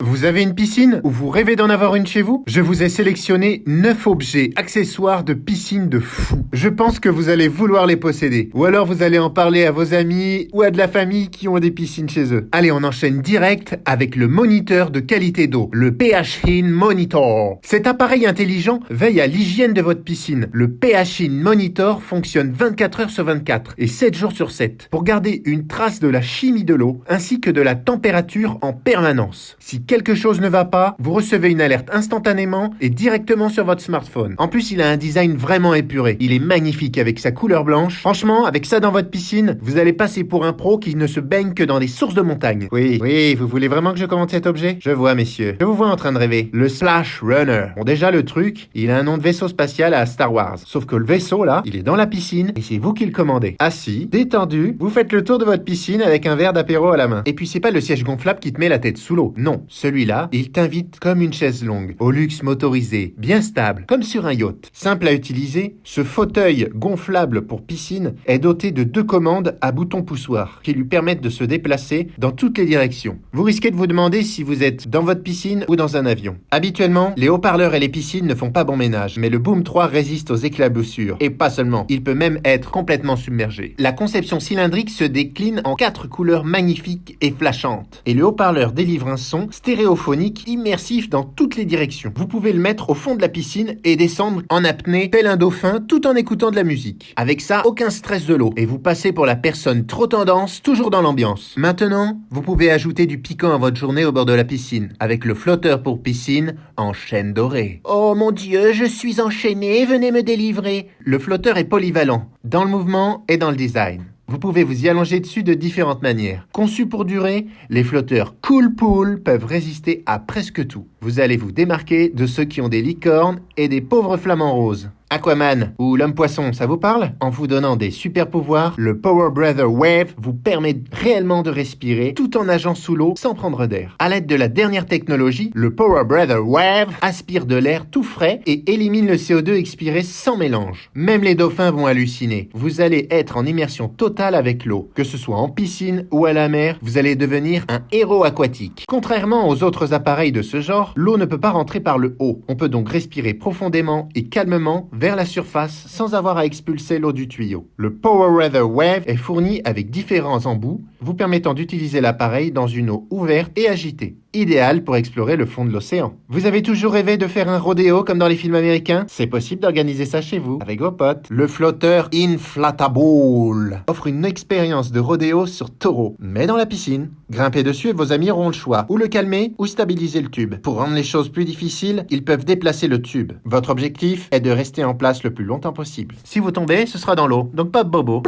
Vous avez une piscine ou vous rêvez d'en avoir une chez vous? Je vous ai sélectionné 9 objets accessoires de piscine de fou. Je pense que vous allez vouloir les posséder. Ou alors vous allez en parler à vos amis ou à de la famille qui ont des piscines chez eux. Allez, on enchaîne direct avec le moniteur de qualité d'eau, le pH-In Monitor. Cet appareil intelligent veille à l'hygiène de votre piscine. Le pH-In Monitor fonctionne 24 heures sur 24 et 7 jours sur 7 pour garder une trace de la chimie de l'eau ainsi que de la température en permanence. Si quelque chose ne va pas, vous recevez une alerte instantanément et directement sur votre smartphone. En plus, il a un design vraiment épuré. Il est magnifique avec sa couleur blanche. Franchement, avec ça dans votre piscine, vous allez passer pour un pro qui ne se baigne que dans des sources de montagne. Oui, vous voulez vraiment que je commande cet objet? Je vois, messieurs. Je vous vois en train de rêver. Le Splash Runner. Bon, déjà, le truc, il a un nom de vaisseau spatial à Star Wars. Sauf que le vaisseau, là, il est dans la piscine et c'est vous qui le commandez. Assis, détendu, vous faites le tour de votre piscine avec un verre d'apéro à la main. Et puis, c'est pas le siège gonflable qui te met la tête sous l'eau. Non. Celui-là, il t'invite comme une chaise longue, au luxe motorisé, bien stable, comme sur un yacht. Simple à utiliser, ce fauteuil gonflable pour piscine est doté de 2 commandes à bouton poussoir qui lui permettent de se déplacer dans toutes les directions. Vous risquez de vous demander si vous êtes dans votre piscine ou dans un avion. Habituellement, les haut-parleurs et les piscines ne font pas bon ménage, mais le Boom 3 résiste aux éclaboussures. Et pas seulement, il peut même être complètement submergé. La conception cylindrique se décline en 4 couleurs magnifiques et flashantes. Et le haut-parleur délivre un son stéréophonique immersif dans toutes les directions. Vous pouvez le mettre au fond de la piscine et descendre en apnée tel un dauphin tout en écoutant de la musique. Avec ça, aucun stress de l'eau et vous passez pour la personne trop tendance, toujours dans l'ambiance. Maintenant, vous pouvez ajouter du piquant à votre journée au bord de la piscine avec le flotteur pour piscine en chaîne dorée. Oh mon Dieu, je suis enchaîné, venez me délivrer. Le flotteur est polyvalent, dans le mouvement et dans le design. Vous pouvez vous y allonger dessus de différentes manières. Conçus pour durer, les flotteurs Cool Pool peuvent résister à presque tout. Vous allez vous démarquer de ceux qui ont des licornes et des pauvres flamants roses. Aquaman ou l'homme poisson, ça vous parle? En vous donnant des super pouvoirs, le Power Breather Wave vous permet réellement de respirer tout en nageant sous l'eau sans prendre d'air. À l'aide de la dernière technologie, le Power Breather Wave aspire de l'air tout frais et élimine le CO2 expiré sans mélange. Même les dauphins vont halluciner. Vous allez être en immersion totale avec l'eau. Que ce soit en piscine ou à la mer, vous allez devenir un héros aquatique. Contrairement aux autres appareils de ce genre, l'eau ne peut pas rentrer par le haut. On peut donc respirer profondément et calmement vers la surface sans avoir à expulser l'eau du tuyau. Le Power Weather Wave est fourni avec différents embouts, vous permettant d'utiliser l'appareil dans une eau ouverte et agitée. Idéal pour explorer le fond de l'océan. Vous avez toujours rêvé de faire un rodéo comme dans les films américains? C'est possible d'organiser ça chez vous, avec vos potes. Le flotteur Inflatable offre une expérience de rodéo sur taureau, mais dans la piscine. Grimpez dessus et vos amis auront le choix. Ou le calmer, ou stabiliser le tube. Pour rendre les choses plus difficiles, ils peuvent déplacer le tube. Votre objectif est de rester en place le plus longtemps possible. Si vous tombez, ce sera dans l'eau, donc pas de bobo.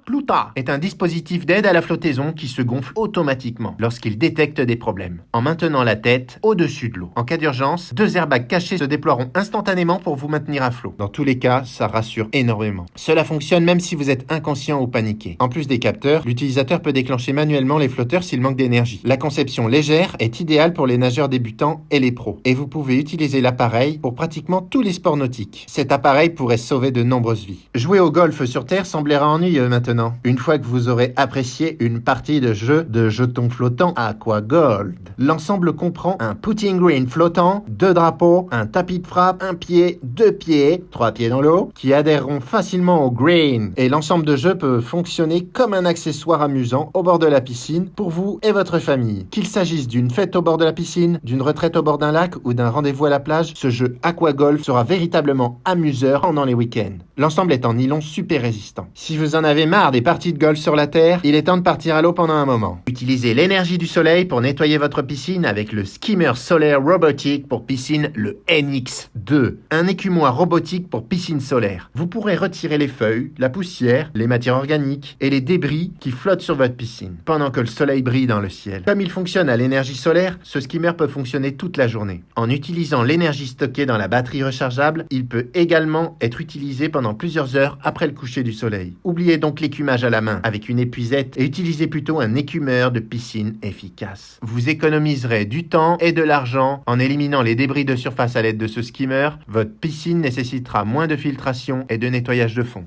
Pluta est un dispositif d'aide à la flottaison qui se gonfle automatiquement lorsqu'il détecte des problèmes, en maintenant la tête au-dessus de l'eau. En cas d'urgence, 2 airbags cachés se déploieront instantanément pour vous maintenir à flot. Dans tous les cas, ça rassure énormément. Cela fonctionne même si vous êtes inconscient ou paniqué. En plus des capteurs, l'utilisateur peut déclencher manuellement les flotteurs s'il manque d'énergie. La conception légère est idéale pour les nageurs débutants et les pros. Et vous pouvez utiliser l'appareil pour pratiquement tous les sports nautiques. Cet appareil pourrait sauver de nombreuses vies. Jouer au golf sur Terre semblera ennuyeux maintenant, une fois que vous aurez apprécié une partie de jeu de jetons flottants Aquagold. L'ensemble comprend un putting green flottant, 2 drapeaux, un tapis de frappe, 1 pied, 2 pieds, 3 pieds dans l'eau, qui adhéreront facilement au green. Et l'ensemble de jeu peut fonctionner comme un accessoire amusant au bord de la piscine pour vous et votre famille. Qu'il s'agisse d'une fête au bord de la piscine, d'une retraite au bord d'un lac ou d'un rendez-vous à la plage, ce jeu Aquagolf sera véritablement amuseur pendant les week-ends. L'ensemble est en nylon super résistant. Si vous en avez marre des parties de golf sur la terre, il est temps de partir à l'eau pendant un moment. Utilisez l'énergie du soleil pour nettoyer votre piscine avec le skimmer solaire robotique pour piscine, le NX2. Un écumoire robotique pour piscine solaire. Vous pourrez retirer les feuilles, la poussière, les matières organiques et les débris qui flottent sur votre piscine, pendant que le soleil brille dans le ciel. Comme il fonctionne à l'énergie solaire, ce skimmer peut fonctionner toute la journée. En utilisant l'énergie stockée dans la batterie rechargeable, il peut également être utilisé pendant plusieurs heures après le coucher du soleil. Oubliez donc l'écumage à la main avec une épuisette et utilisez plutôt un écumeur de piscine efficace. Vous économiserez du temps et de l'argent en éliminant les débris de surface à l'aide de ce skimmer. Votre piscine nécessitera moins de filtration et de nettoyage de fond.